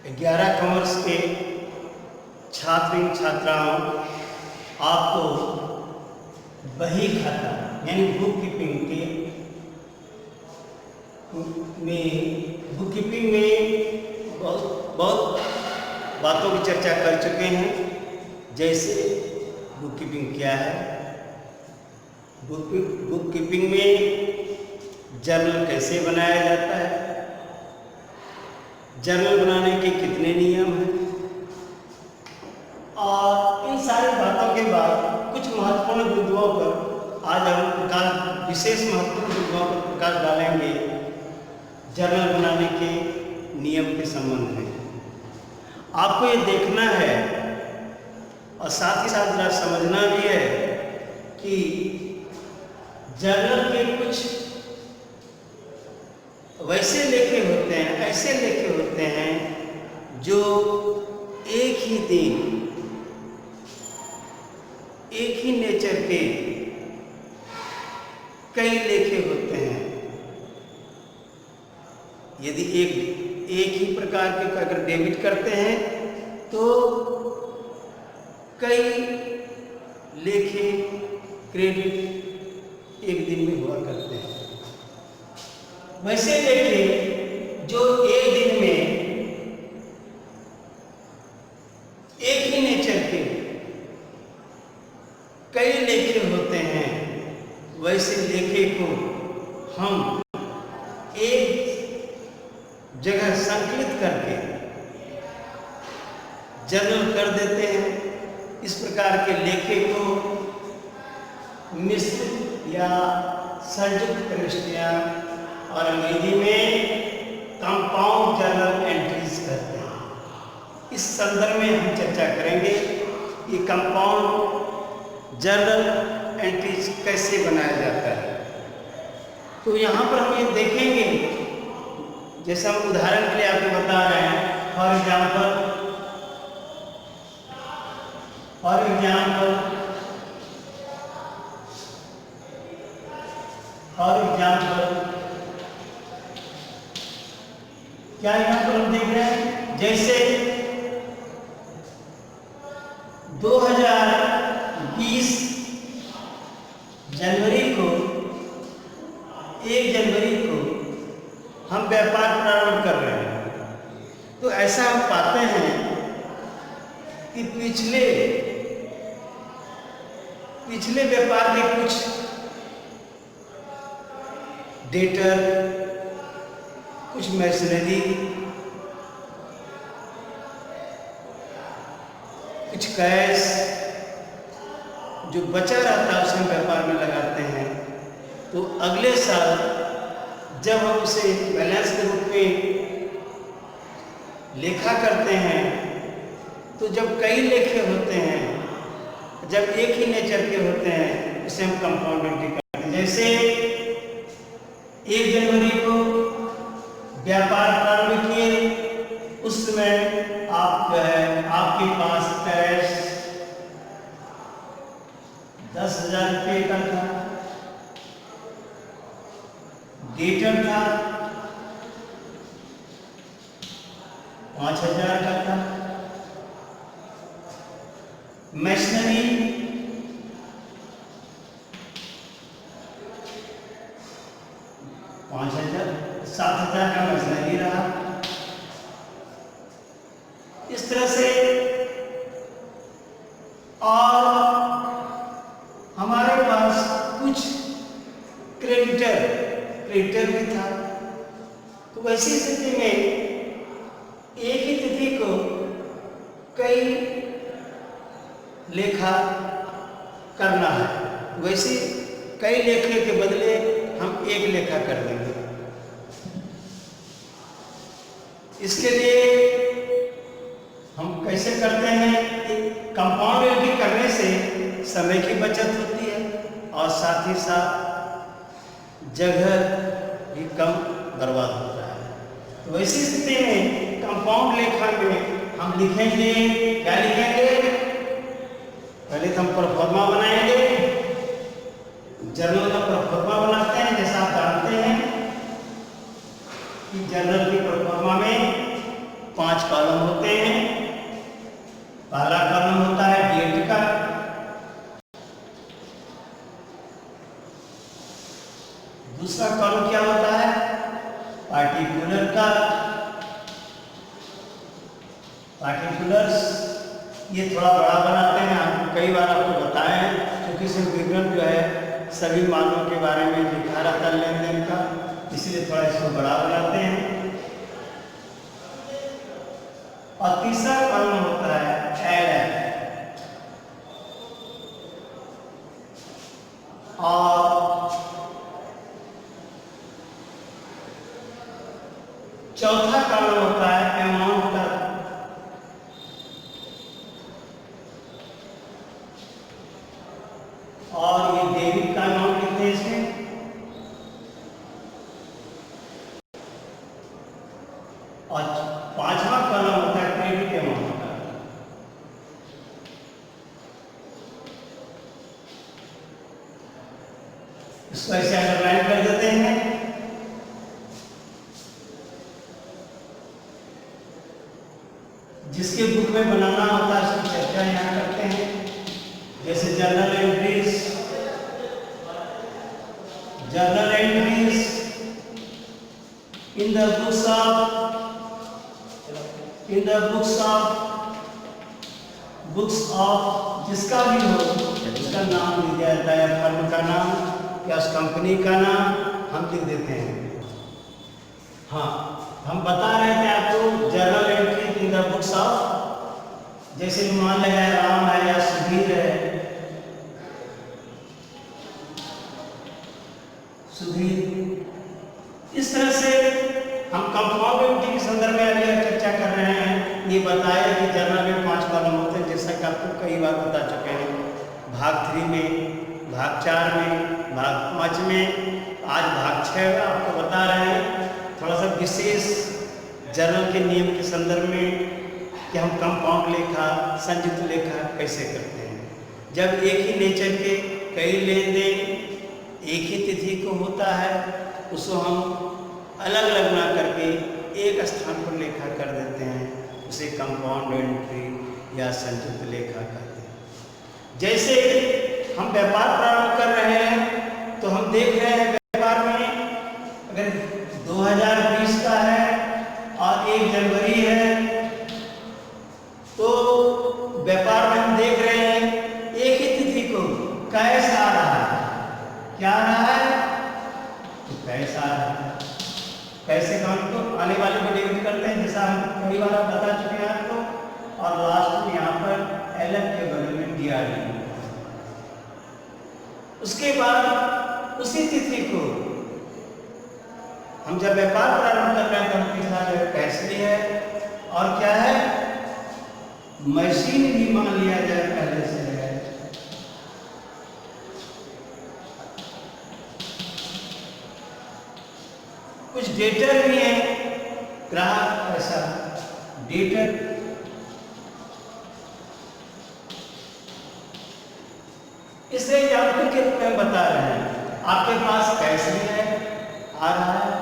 11 commerce के छात्र छात्राओं, आपको बही खाता यानी बुक कीपिंग में बहुत बातों की चर्चा कर चुके हैं। जैसे बुक कीपिंग क्या है, बुक कीपिंग में जर्नल कैसे बनाया जाता है, जर्नल बनाने के कितने नियम हैं, और इन सारी बातों के बाद कुछ महत्वपूर्ण बिंदुओं पर आज हम विशेष महत्वपूर्ण बिंदुओं पर प्रकाश डालेंगे जर्नल बनाने के नियम के संबंध में। आपको ये देखना है और साथ ही साथ जरा समझना भी है कि जर्नल के कुछ वैसे लेखे होते हैं, ऐसे लेखे होते हैं जो एक ही दिन, एक ही नेचर के कई लेखे होते हैं। यदि एक ही प्रकार के अगर डेबिट करते हैं तो कई लेखे क्रेडिट एक दिन में हुआ करते हैं। वैसे लेखे जो एक दिन में एक ही नेचर के कई लेखे होते हैं, वैसे लेखे को हम एक जगह संकलित करके जर्नल कर देते हैं। इस प्रकार के लेखे को मिश्रित या संयुक्त प्रविष्टियां और अंग्रेजी में कंपाउंड जर्नल एंट्रीज कहते हैं। इस संदर्भ में हम चर्चा करेंगे कि कंपाउंड जर्नल एंट्रीज कैसे बनाया जाता है। तो यहाँ पर हम ये देखेंगे, जैसे हम उदाहरण के लिए आपको बता रहे हैं, फॉर एग्जाम्पल क्या यहाँ पर हम देख रहे हैं, जैसे 2020 जनवरी को 1 जनवरी को हम व्यापार प्रारंभ कर रहे हैं। तो ऐसा हम पाते हैं कि पिछले व्यापार के कुछ डेटर, कुछ मशीनरी, कुछ कैश जो बचा रहता है उसे हम व्यापार में लगाते हैं। तो अगले साल जब हम उसे बैलेंस के रूप में लेखा करते हैं, तो जब कई लेखे होते हैं, जब एक ही नेचर के होते हैं, उसे हम कंपाउंड एंट्री करते हैं। जैसे 1 जनवरी को व्यापार प्रारंभ किए, उस समय आप जो है आपके पास कैश 10,000 रुपये का था, डेटर था 5,000 का था, मशीनरी 7,000 का मशीनरी रहा। इस तरह से, और हमारे पास कुछ क्रेडिटर भी था। तो वैसी स्थिति में एक ही तिथि को कई लेखा करना है, वैसे कई लेखे के बदले हम एक लेखा कर देंगे। इसके लिए हम कैसे करते हैं, कंपाउंड एंट्री करने से समय की बचत होती है और साथ ही साथ जगह भी कम बर्बाद होता है। तो ऐसी स्थिति में कंपाउंड लेखा में हम लिखेंगे, क्या लिखेंगे, पहले तो हम प्रोफार्मा बनाएंगे। जर्नल का प्रोफार्मा बनाते हैं, जैसा आप जानते हैं कि जर्नल की प्रोफार्मा में 5 कॉलम होते हैं। पहला कॉलम होता है डेट का, दूसरा कॉलम क्या होता है पार्टिकुलर का। पार्टिकुलर्स ये थोड़ा बड़ा बनाते हैं, आपको कई बार आपको बताए हैं, क्योंकि इसमें विवरण जो है सभी मालों के बारे में लिखा रहता है लेन देन का, इसलिए थोड़ा इसको बड़ा बनाते हैं। और तीसरा कॉलम होता है एल, और चौथा कॉलम होता है अमाउंट का। और ये डेबिट का अमाउंट लिखते हैं इसमें, और पांचवा कॉलम होता है क्रेडिट अमाउंट का। इसको ऐसे अंडरलाइन कर देते हैं। जिसके बुक में बनाना होता है उसकी चर्चा यहाँ करते हैं, जैसे journal entries in the books of जिसका भी हो, उसका नाम लिख दिया जाता है, फर्म का नाम या उस कंपनी का नाम हम लिख देते हैं। हाँ, हम बता रहे थे आपको journal entry in the books of, जैसे मान लिया राम है या सुधीर है, इस तरह से हम कंपाउंड एंट्री के संदर्भ में अभी चर्चा कर रहे हैं। ये बताया कि जर्नल में 5 कॉलम होते हैं, जैसा कि आपको कई बार बता चुके हैं, भाग 3 में, भाग 4 में, भाग 5 में, आज भाग 6 में आपको बता रहे हैं थोड़ा सा विशेष जर्नल के नियम के संदर्भ में कि हम कंपाउंड लेखा, संयुक्त लेखा कैसे करते हैं। जब एक ही नेचर के कई लेन देन एक ही तिथि को होता है, उसको हम अलग अलग ना करके एक स्थान पर लेखा कर देते हैं, उसे कंपाउंड एंट्री या संयुक्त लेखा कहते हैं। जैसे हम व्यापार प्रारंभ कर रहे हैं तो हम देख रहे हैं व्यापार में अगर 2020 का है और 1 जनवरी है, तो व्यापार में हम देख रहे हैं एक ही तिथि को कैसा आ रहा है, क्या आ रहा है, तो कैसा आ रहा है। कैसे काम को आने वाले को डेबिट करते हैं, जैसा हम कई बार बता चुके हैं आपको, और लास्ट में यहाँ पर एलएफ के बगल में डीआरडी। उसके बाद उसी तिथि को हम जब व्यापार प्रारंभ कर रहे हैं तो हम पिछला जो है कैश है, और क्या है मशीन भी मान लिया जाए पहले से है। कुछ डेटर भी है, ग्राहक ऐसा डेटर, इसे एग्जाम्पल के रूप में बता रहे हैं। आपके पास कैश भी है, आ रहा है,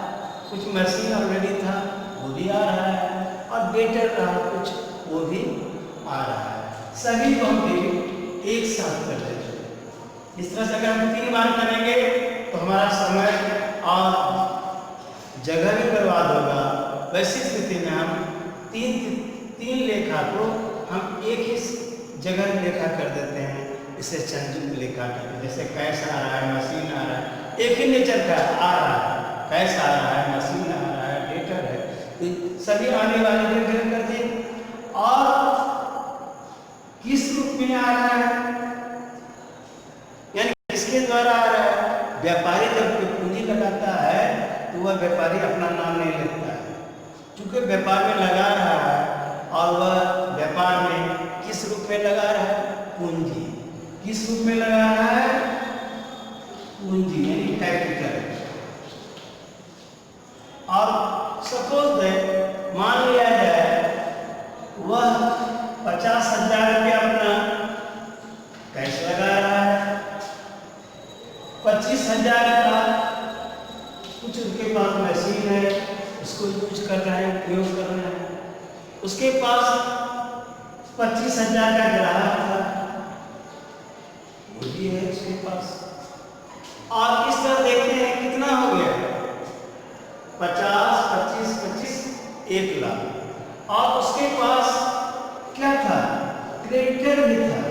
कुछ मशीन ऑलरेडी था वो भी आ रहा है, और डेटर रहा कुछ वो भी आ रहा है। सभी को हम डेबिट एक साथ कर देते हैं। इस तरह से अगर हम 3 बार करेंगे तो हमारा समय और जगह भी बर्बाद होगा। वैसी स्थिति में हम तीन लेखा को हम एक ही जगह लेखा कर देते हैं, इसे संयुक्त लेखा कहते हैं। जैसे कैश आ रहा है, मशीन आ रहा है, एक ही नेचर का आ रहा है, कैश आ रहा है, मशीन आ रहा है, डेटर है, तो सभी आने वाले डेटर कर दिए। और किस रूप में आ रहा है, यानी किसके द्वारा आ रहा है। व्यापारी जब पूंजी लगाता है तो वह व्यापारी अपना नाम नहीं लेता है, क्योंकि व्यापार में लगा रहा है, और वह व्यापार में किस रूप में लगा रहा है, पूंजी। किस रूप में लगा रहा है, पूंजी यानी कैपिटल। और सपोज दैट मान लिया जाए वह 50,000 रुपया अपना कैश लगा रहा है, 25,000 का कुछ उनके पास मशीन है, उसको यूज कर रहे हैं, उपयोग कर रहे हैं, उसके पास 25,000 का ग्राहक था, वो भी है उसके पास। और इस तरह देखते हैं कितना हो गया, 50, 25, 25, 1 लाख। और उसके पास क्या था, क्रेडिटर भी था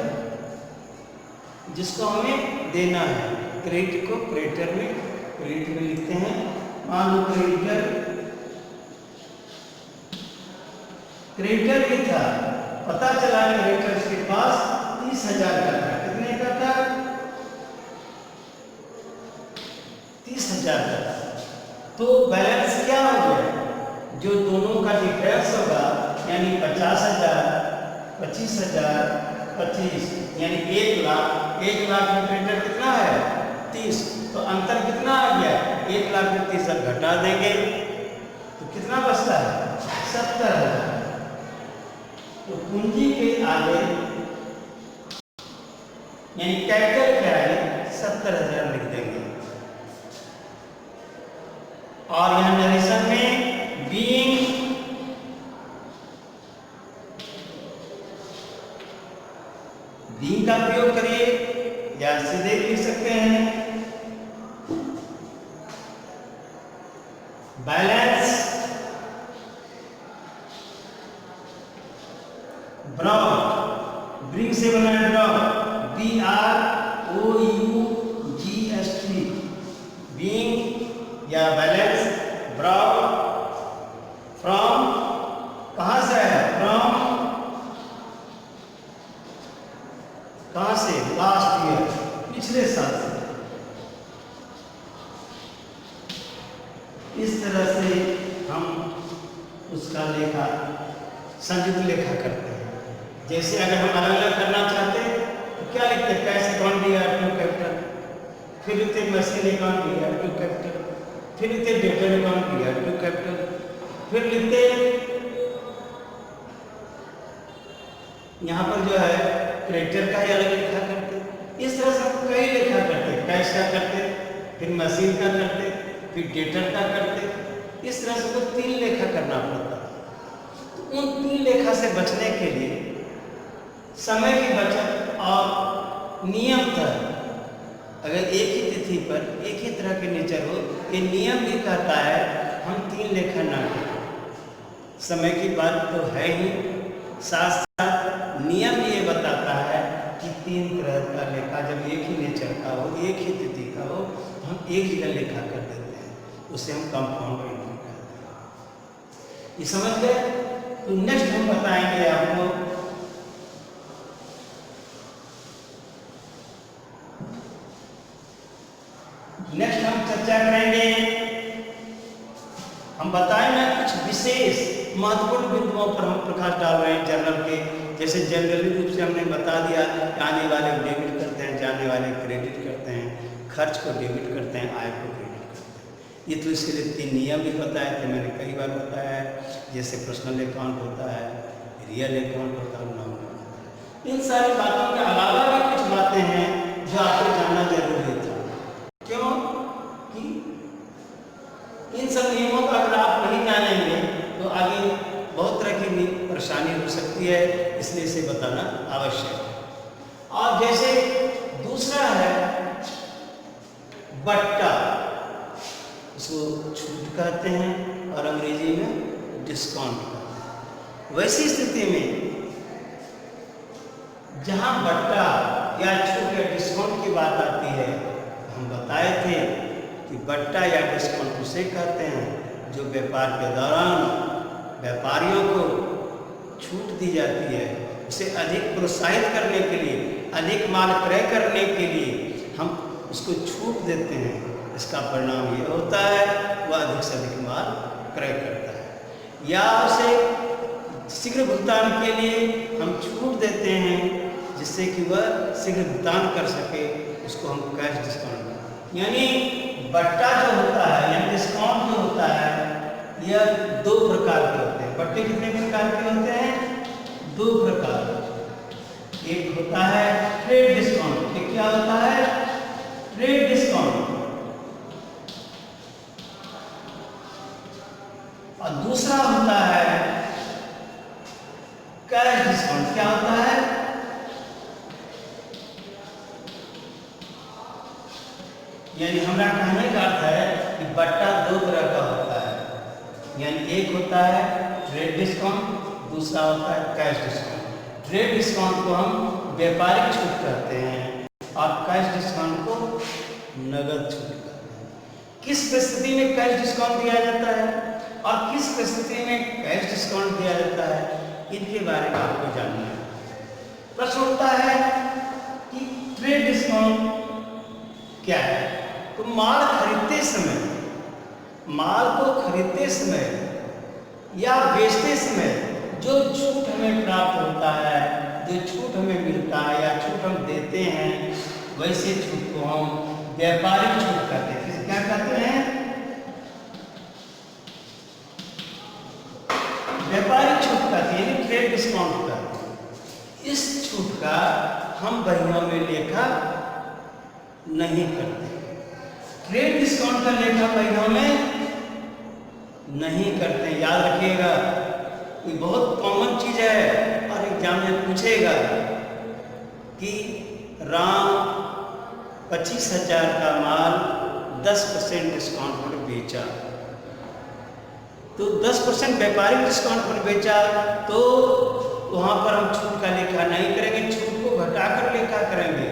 जिसको हमें देना है। क्रेडिट को क्रेडिटर में लिखते हैं। मान लो क्रेडिटर भी था, पता चला क्रेडिटर के पास 30,000 का था। कितने का था, 30,000 का था। तो बैलेंस क्या हो गया, जो दोनों का डिफरेंस होगा, यानी 50,000, 25,000, 25 यानी 1 लाख। 1 लाख में क्रेडिटर कितना है, 30। तो अंतर कितना आ गया, 1 लाख में 30 घटा देंगे तो कितना बचता है, 70,000। तो पूंजी के आगे यानी कैपिटल के आगे 70,000 लिख देंगे। और यहां नरेशन में बीइंग का प्रयोग करिए या सीधे लिख सकते हैं, बैलेंस ब्रॉड, ब्रिंग से बना है ब्रॉड, BROUGST, बीइंग या बैलेंस ब्रॉड फ्रॉम, कहां से है, फ्रॉम कहां से, लास्ट ईयर, पिछले साल से। इस तरह से हम उसका लेखा, संयुक्त लेखा करते हैं। जैसे अगर हम अलग अलग करना चाहते हैं तो क्या लिखते हैं, कैश अकाउंट दिया टू कैपिटल, फिर लिखते मशीन अकाउंट दिया टू कैपिटल, फिर लिखते डेटर अकाउंट दिया टू कैपिटल, फिर लिखते यहाँ पर जो है क्रेडिटर का ही अलग लेखा करते। इस तरह से हम कई लेखा करते, कैश का करते, फिर मशीन का करते, फिर डेटर का करते। इस तरह से तो 3 लेखा करना पड़ता है। तो उन 3 लेखा से बचने के लिए समय की बचत और नियम था, अगर एक ही तिथि पर एक ही तरह के नेचर हो, ये नियम भी कहता है हम 3 लेखा ना करें। समय की बात तो है ही, साथ साथ नियम ये बताता है कि 3 तरह का लेखा, जब एक ही नेचर का हो, एक ही तिथि का हो, तो हम एक जगह लेखा कर देते हैं, उसे हम कंपाउंड एंट्री कहते हैं। ये समझ गए? तो नेक्स्ट हम बताएंगे आपको नेक्स्ट हम चर्चा करेंगे, हम बताएंगे कुछ विशेष महत्वपूर्ण बिंदुओं पर हम प्रकाश डाल रहे हैं जर्नल के। जैसे जनरली रूप से हमने बता दिया, आने वाले डेबिट करते हैं, जाने वाले क्रेडिट करते हैं, खर्च को डेबिट करते हैं, आय को क्रेडिट करते हैं। ये तो इसके लिए 3 नियम भी बताए थे, मैंने कई बार बताया है। जैसे पर्सनल अकाउंट होता है, रियल अकाउंट होता है, नॉमिनल होता है। इन सारी बातों के अलावा भी कुछ बातें हैं जो आपको जानना जरूरी था। क्यों कि इन सब नियमों का अगर आप नहीं जानेंगे तो आगे बहुत तरह की परेशानी हो सकती है, इसलिए इसे बताना आवश्यक है। और जैसे दूसरा है बट्टा, उसको छूट कहते हैं और अंग्रेजी में डिस्काउंट कहते हैं। वैसी स्थिति में जहां बट्टा या छूट या डिस्काउंट की बात आती है, हम बताए थे कि बट्टा या डिस्काउंट उसे कहते हैं जो व्यापार के दौरान व्यापारियों को छूट दी जाती है, उसे अधिक प्रोत्साहित करने के लिए, अधिक माल क्रय करने के लिए हम उसको छूट देते हैं। इसका परिणाम ये होता है वह अधिक से अधिक माल क्रय करता है। या उसे शीघ्र भुगतान के लिए हम छूट देते हैं जिससे कि वह शीघ्र भुगतान कर सके, उसको हम कैश डिस्काउंट। यानी बट्टा जो होता है या डिस्काउंट जो होता है, यह 2 प्रकार के होते हैं। बट्टे कितने प्रकार के होते हैं? 2 प्रकार। एक होता है ट्रेड डिस्काउंट। एक क्या होता है? Trade discount. और दूसरा होता है कैश डिस्काउंट क्या होता है? यानी हमारा कहने का अर्थ है कि बट्टा दो तरह का होता है, यानी एक होता है ट्रेड डिस्काउंट, दूसरा होता है कैश डिस्काउंट। ट्रेड डिस्काउंट को हम व्यापारिक छूट कहते हैं और कैश डिस्काउंट को नगद छूट कहते हैं। किस परिस्थिति में कैश डिस्काउंट दिया जाता है और किस परिस्थिति में कैश डिस्काउंट दिया जाता है, इनके बारे में आपको जानना है। प्रश्न उठता है कि ट्रेड डिस्काउंट क्या है? तो माल खरीदते समय, माल को खरीदते समय या बेचते समय जो छूट हमें प्राप्त होता है, जो छूट हमें मिलता है या छूट हम देते हैं, वैसे छूट को हम व्यापारिक छूट कहते हैं। किसे क्या कहते हैं? व्यापारिक छूट कहते हैं, यानी ट्रेड डिस्काउंट कहते हैं। इस छूट का हम बहियों में लेखा नहीं करते। ट्रेड डिस्काउंट का लेखा बहियों में नहीं करते, याद रखिएगा। ये बहुत कॉमन चीज है और एग्जाम में पूछेगा कि राम 25,000 का माल 10% डिस्काउंट पर बेचा, तो 10% व्यापारिक डिस्काउंट पर बेचा तो वहाँ पर हम छूट का लेखा नहीं करेंगे, छूट को घटाकर लेखा करेंगे।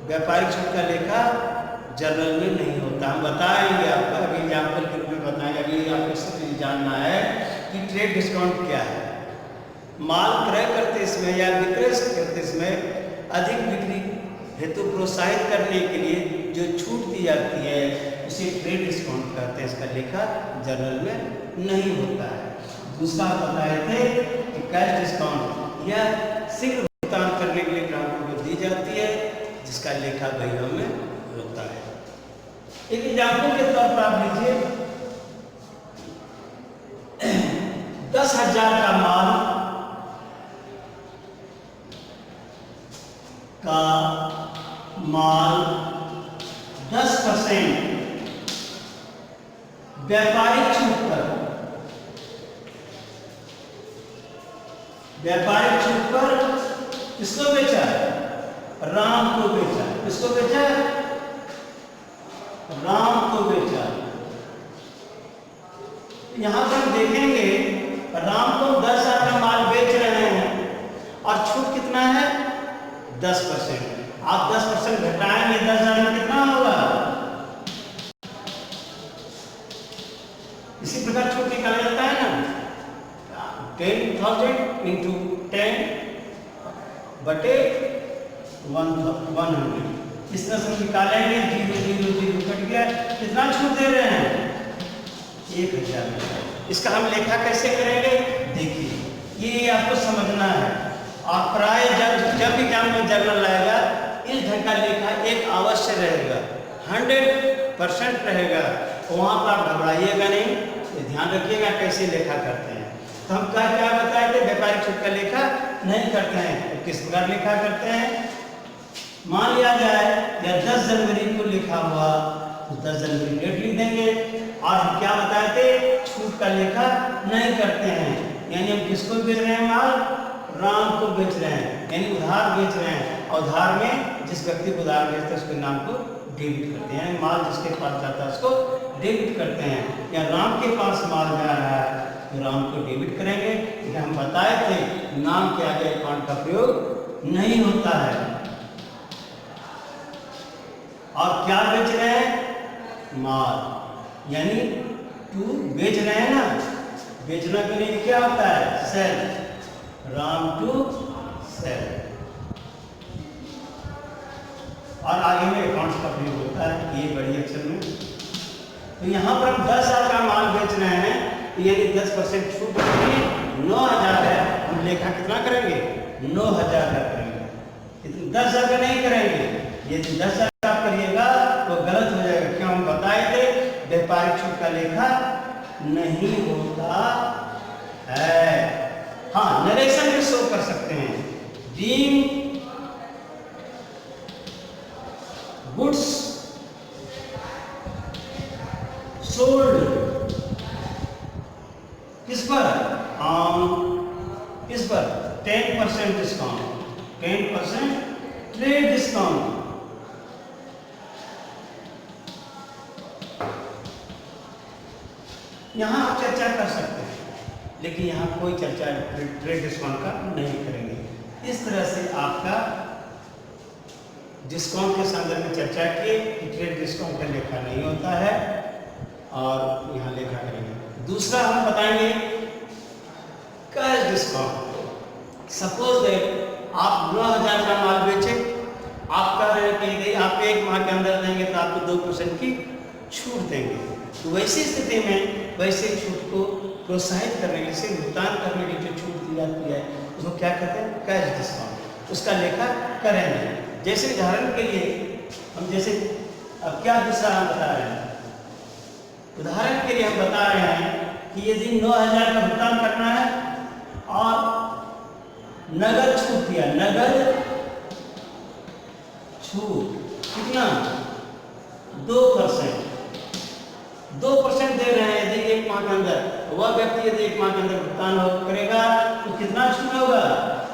व्यापारिक छूट का लेखा जनरल में नहीं होता। हम बताएंगे आपको, अभी एग्जाम्पल के रूप में बताएंगे। अभी आपको सिर्फ जानना है कि ट्रेड डिस्काउंट क्या है। माल क्रय करते समय या विक्रय करते समय अधिक बिक्री हेतु प्रोत्साहित करने के लिए जो छूट दी जाती है उसे ट्रेड डिस्काउंट कहते हैं। इसका लेखा जनरल में नहीं होता है। दूसरा बताए थे कि कैश डिस्काउंट यह शीघ्र भुगतान करने के लिए ग्राहकों को दी जाती है, जिसका लेखा बहियों में होता है। एक एग्जाम्पल के तौर पर आप लीजिए, 10,000 का माल का माल 10% व्यापारिक छूट पर, व्यापारिक छूट पर किसको बेचा? राम को बेचा। किसको बेचा? राम को बेचा। यहां पर देखेंगे राम को 10,000 का माल बेच रहे हैं और छूट कितना है? 10%। आप 10% घटाएंगे 10,000 में कितना होगा? इसी प्रकार छूट निकाला जाता है ना, 10,000 इंटू 10 बटे 100। इस तरह से निकालेंगे, 0 0 0 कट गया। कितना छूट दे रहे हैं? 1,000। इसका हम लेखा कैसे करेंगे? देखिए, ये आपको समझना है। और प्राय जब एग्जाम में जर्नल आएगा, इस ढंग का लेखा एक अवश्य रहेगा, 100% रहेगा। वहाँ पर आप घबराइएगा नहीं, ध्यान रखिएगा कैसे लेखा करते हैं। तो हम क्या बताए थे? व्यापारिक छूट का लेखा नहीं करते हैं। तो किस प्रकार लेखा करते हैं? मान लिया जाए या 10 जनवरी को लिखा हुआ, तो 10 जनवरी डेट लिख देंगे। और हम क्या बताए थे? छूट का लेखा नहीं करते हैं। यानी हम किसको बेच रहे हैं? माल राम को बेच रहे हैं, यानी उधार बेच रहे हैं। और उधार में जिस व्यक्ति को उधार बेचते हैं उसके नाम को डेबिट करते हैं। माल जिसके पास जाता है उसको डेबिट करते हैं। या राम के पास माल जा रहा है तो राम को डेबिट करेंगे। ये हम बताए थे, नाम के आगे अकाउंट का प्रयोग नहीं होता है। और क्या बेच रहे हैं? माल, यानी टू बेच रहे हैं ना, बेचना के लिए क्या होता है? सेल, राम टू सेल। और आगे में अकाउंट्स का प्रयोग होता है, ये बड़ी अक्षर में। तो यहाँ पर हम 10,000 का माल बेच रहे हैं, यानी 10% छूट करेंगे, 9,000 है। हम लेखा कितना करेंगे? 9,000 का करेंगे। 10,000 का नहीं करेंगे। ये 10,000 का आप करिएगा तो गलत हो जाएगा। क्यों? हम बताए थे व्यापारिक छूट का लेखा नहीं होता है। हाँ, नरेशन में शो कर सकते हैं। बीइंग गुड्स सोल्ड किस पर? किस पर? 10% डिस्काउंट, 10% ट्रेड डिस्काउंट। यहाँ आप चर्चा कर सकते हैं, लेकिन यहाँ कोई चर्चा ट्रेड डिस्काउंट का नहीं करेंगे। इस तरह से आपका डिस्काउंट के संदर्भ में चर्चा किए कि ट्रेड डिस्काउंट का लेखा नहीं होता है और यहाँ लेखा करेंगे। दूसरा हम बताएंगे कैश डिस्काउंट। सपोज दैट आप 9,000 का माल बेचे, आप कह रहे हैं कि आप 1 माह के अंदर देंगे तो आपको 2% की छूट देंगे। तो वैसी स्थिति में वैसे छूट को प्रोत्साहित करने के लिए, भुगतान करने के लिए जो छूट दी जाती है उसको क्या कहते हैं? Cash discount. उसका लेखा करेंगे। जैसे उदाहरण के लिए हम अब क्या दूसरा हम बता रहे हैं, उदाहरण के लिए हम बता रहे हैं कि यदि 9,000 का भुगतान करना है और नगद छूट दिया, नगद छूट कितना? 2%, 2% दे रहे हैं यदि 1 माह के अंदर, वह व्यक्ति यदि 1 माह के अंदर भुगतान करेगा तो कितना छूट होगा?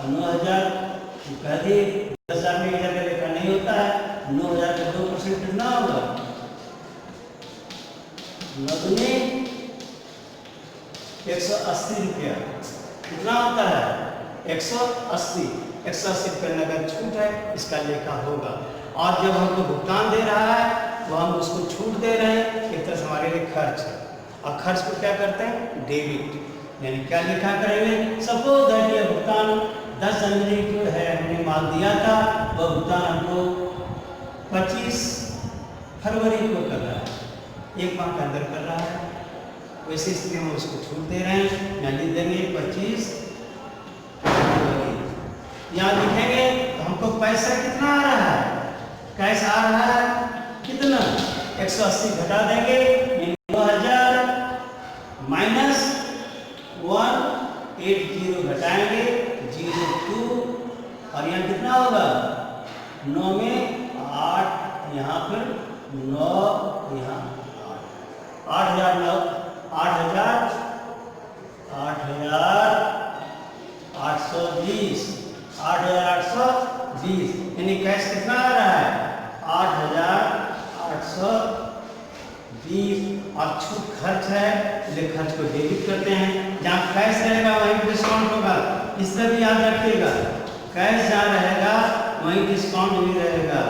9,000। कभी 10,000 में 1,000 का लेखा नहीं होता है। 9,000 का 2% कितना होगा? 9 दूनी 180 रुपया। कितना होता है? 180 रुपये नगद छूट है, इसका लेखा होगा। और जब हमको भुगतान दे रहा है तो हम उसको छूट दे रहे हैं, एक तरह से हमारे लिए खर्च है। और खर्च को क्या करते हैं? डेबिट। यानी क्या लिखा करेंगे? सपोज दैट ये भुगतान 10 जनवरी को है, हमने माल दिया था, वह भुगतान हमको 25 फरवरी को कर रहा है, 1 माह के अंदर कर रहा है। वैसे स्थिति में उसको छूट दे रहे हैं, यानी देंगे 25 फरवरी। यहाँ लिखेंगे तो हमको पैसा कितना आ रहा है? कैश आ रहा है कितना? 180 घटा देंगे, 9,000 माइनस 180 घटाएंगे 02, और यहाँ कितना होगा? 9 में 8, यहाँ पर 9, यहाँ 8,820 8,820, यानी कैश कितना आ रहा है? 8,820। और छूट खर्च है, इसलिए खर्च को डेबिट करते हैं। जहाँ कैश रहेगा वहीं डिस्काउंट होगा, इससे भी याद रखिएगा। कैश जहाँ रहेगा वहीं डिस्काउंट भी रहेगा।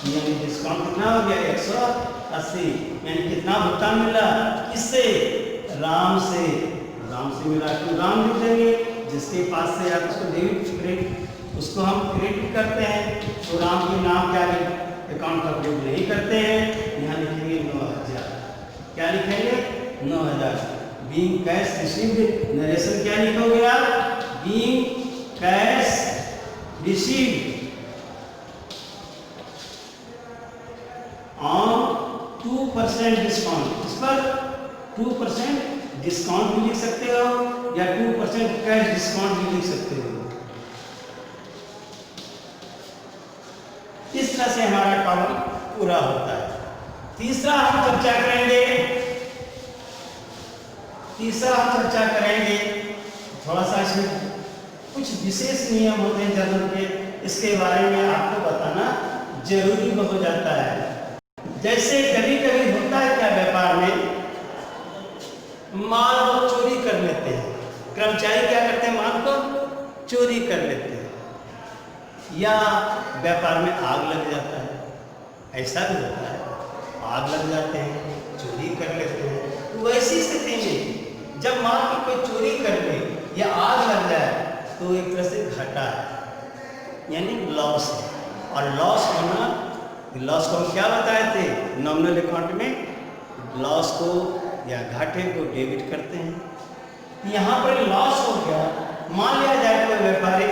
यानी डिस्काउंट कितना हो गया? 180। यानी कितना भुगतान मिला? किससे? राम से। राम से मिला, क्यों राम लिख देंगे? जिसके पास से आप उसको डेबिट क्रेडिट, उसको हम क्रेडिट करते हैं, तो राम के नाम क्या अकाउंट का उपयोग नहीं करते हैं। यहाँ लिखेंगे 9,000। क्या लिखेंगे? 9,000। बीइंग कैश रिसीव्ड, नरेशन क्या लिखोगे आप? Being cash received on 2% discount. इस पर 2% डिस्काउंट भी लिख सकते हो या 2% कैश डिस्काउंट भी लिख सकते हो। इस तरह से हमारा कॉलम पूरा होता है। तीसरा हम चर्चा करेंगे, थोड़ा सा इसमें कुछ विशेष नियम होते हैं जर्नल के, इसके बारे में आपको बताना जरूरी हो जाता है। जैसे कभी कभी होता है क्या, व्यापार में माल को चोरी कर लेते हैं, कर्मचारी क्या करते हैं? माल को चोरी कर लेते हैं, या व्यापार में आग लग जाता है, ऐसा भी होता है। आग लग जाते हैं, चोरी कर लेते हैं। तो वैसी स्थिति में जब माल की कोई चोरी कर ले या आग लग जाए तो एक तरह से घाटा है, यानी लॉस है। और लॉस को हम क्या बताए थे नॉमिनल अकाउंट में? लॉस को या घाटे को डेबिट करते हैं। यहाँ पर लॉस हो गया, मान लिया जाए कोई व्यापारी,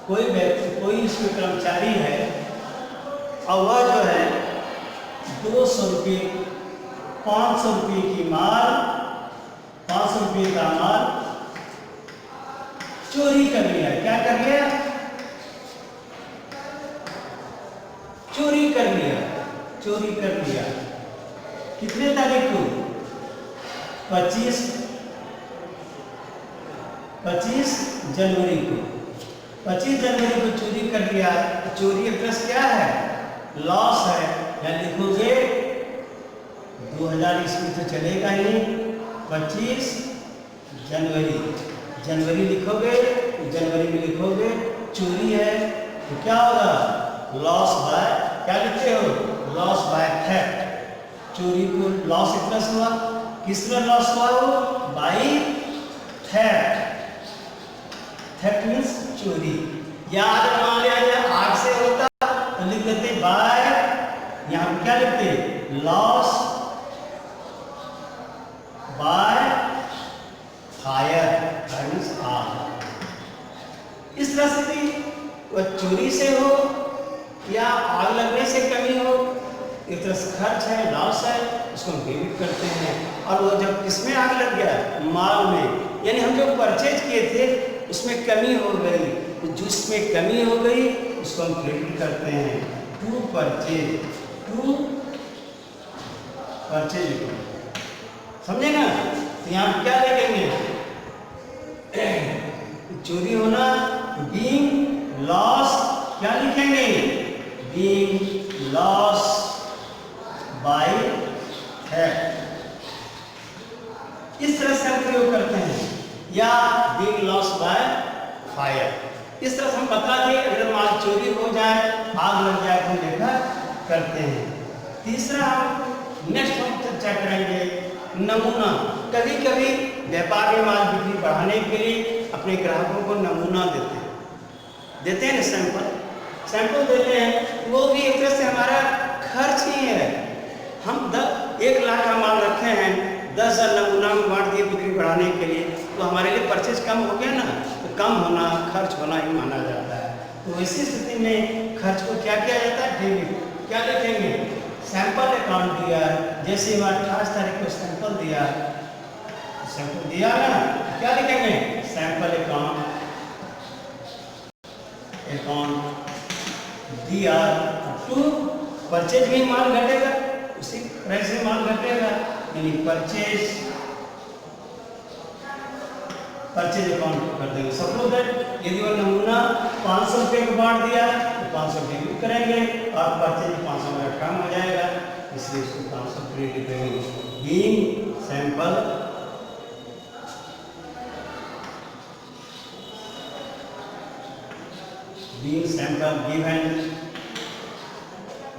कोई व्यक्ति, कोई इसमें कर्मचारी है और वह जो है 200 रुपये 500 रुपये की माल, 500 रुपये का माल चोरी कर लिया। क्या कर लिया? चोरी कर लिया। कितने तारीख को? 25 25 जनवरी को 25 जनवरी को चोरी कर लिया। चोरी इंटरेस्ट क्या है? लॉस है। या लिखोगे 2000 ईस्वी तो चलेगा ही नहीं। 25 जनवरी, जनवरी लिखोगे, जनवरी में लिखोगे चोरी है तो क्या होगा? लॉस बाय, क्या लिखते हो? Loss by theft. चोरी को लॉस इंटरेस्ट हुआ। किस तरह लॉस हुआ? वो बाई थेफ्ट। थेफ्ट मीन्स चोरी। या अगर मान लिया जाए 8 से होता तो लिख देते बाय, यहाँ पे क्या लिखते? लॉस बाय फायर, मीन्स आग। इस तरह से भी वह चोरी से हो या आग लगने से कमी हो, एक तरह से खर्च है, लॉस है, उसको हम डेबिट करते हैं। और वो जब किसमें आग लग गया? माल में, यानी हम जो परचेज किए थे उसमें कमी हो गई, तो जिसमें कमी हो गई उसको हम क्रेडिट करते हैं। टू परचेज, टू परचेज, समझे ना? तो यहाँ क्या लिखेंगे? चोरी होना, बीइंग लॉस, क्या लिखेंगे? Being loss by theft. इस तरह से हम प्रयोग करते हैं। या बीइंग लॉस बाय फायर। इस तरह से हम बता दिए अगर माल चोरी हो जाए, आग लग जाए तो देखा करते हैं। तीसरा हम नेक्स्ट हम चर्चा करेंगे नमूना। कभी कभी व्यापार में माल बिक्री बढ़ाने के लिए अपने ग्राहकों को नमूना देते हैं ना, सैंपल देते हैं। वो भी एक तरह से हमारा खर्च ही है। हम 1 लाख का माल रखे हैं, 10,000 नमूना में बांट दिए बिक्री बढ़ाने के लिए, तो हमारे लिए परचेज कम हो गया ना, तो कम होना, खर्च होना ही माना जाता है। तो इसी स्थिति में खर्च को क्या किया जाता है? डेबिट। क्या लिखेंगे? सैंपल अकाउंट दिया, जैसे 28 तारीख को सैंपल दिया ना, क्या लिखेंगे? सैंपल अकाउंट दिया। टू परचेज भी माल घटेगा, उसी प्राइस से माल घटेगा, यानी परचेज अकाउंट कर देंगे। सपोज दैट यदि वो नमूना 500 रुपये को बांट दिया तो 500 डेबिट करेंगे और परचेज 500 का कम हो जाएगा, इसलिए उसको 500 क्रेडिट करेंगे। बीइंग सैंपल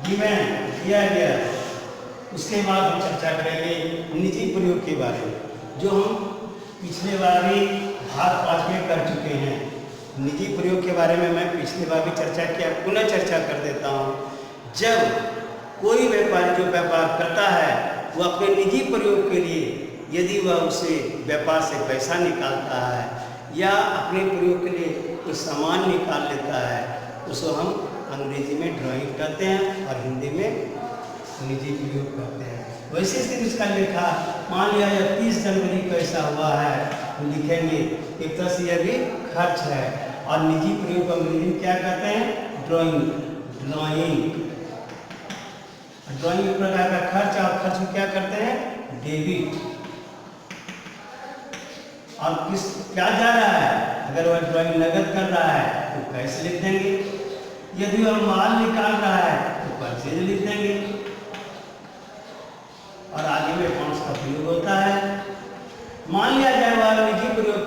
गिवन दिया गया। उसके बाद हम चर्चा करेंगे निजी प्रयोग के बारे में, जो हम पिछले बार भी भाग 5 में कर चुके हैं। निजी प्रयोग के बारे में मैं पिछली बार भी चर्चा किया, पुनः चर्चा कर देता हूँ। जब कोई व्यापारी जो व्यापार करता है वो अपने निजी प्रयोग के लिए यदि वह उसे व्यापार से पैसा निकालता है या अपने प्रयोग के लिए कोई सामान निकाल लेता है, उसको हम अंग्रेजी में ड्राइंग कहते हैं और हिंदी में निजी प्रयोग करते हैं। वैसे स्थिति इसका लेखा मान लिया या 30 जनवरी को ऐसा हुआ है तो लिखेंगे एक तरह से यह भी खर्च है। और निजी प्रयोग को अंग्रेजी में क्या कहते हैं? ड्राइंग एक प्रकार का खर्च। और खर्च में क्या करते हैं? डेबिट। और क्या जा रहा है? अगर वह ड्राइंग नगद कर रहा है तो कैश लिख देंगे, यदि वह माल निकाल रहा है तो परचेज लिख देंगे। और आगे में अकाउंट्स का प्रयोग होता है। मान लिया जाए वह निजी प्रयोग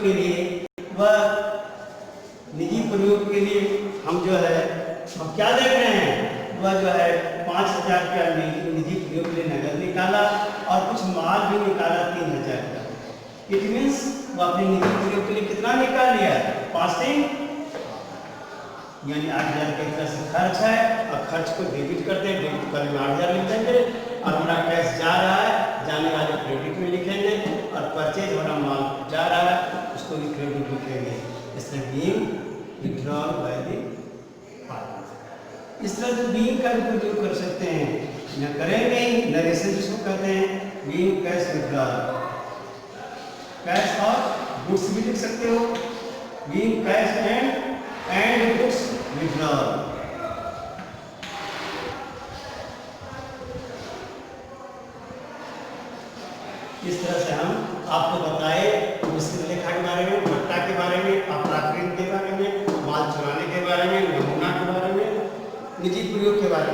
के लिए हम जो है हम क्या देख रहे हैं, वह जो है 5,000 रुपया निजी प्रयोग के लिए नगद निकाला और कुछ माल भी निकाला 3,000 का। इट मीन्स वो अपने निजी प्रयोग के लिए कितना निकाल लिया? 5 यानी 8,000 की तरह से खर्च है। और खर्च को डेबिट करते हैं, डेबिट करने में 8,000 लिख देंगे और हमारा कैश जा रहा है, जाने वाले क्रेडिट में लिखेंगे और परचेज वाला माल जा रहा है उसको भी क्रेडिट लिखेंगे। इसलिए being withdrawal by the party. इस तरह से बीइंग का भी प्रयोग कर सकते हैं, न करेंगे नरेशन जिसको कहते हैं बीइंग कैश विथड्रॉल। कैश और गुड्स भी लिख सकते हो, being cash and goods withdrawal. इस तरह से हम आपको बताए मिश्रित लेखा के बारे में, भट्टा के बारे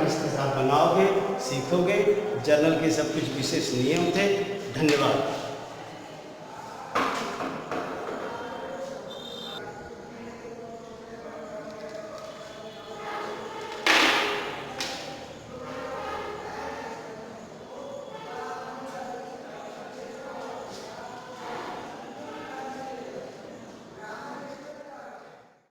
इसके साथ बनाओगे, सीखोगे। जर्नल के सब कुछ विशेष नियम थे। धन्यवाद।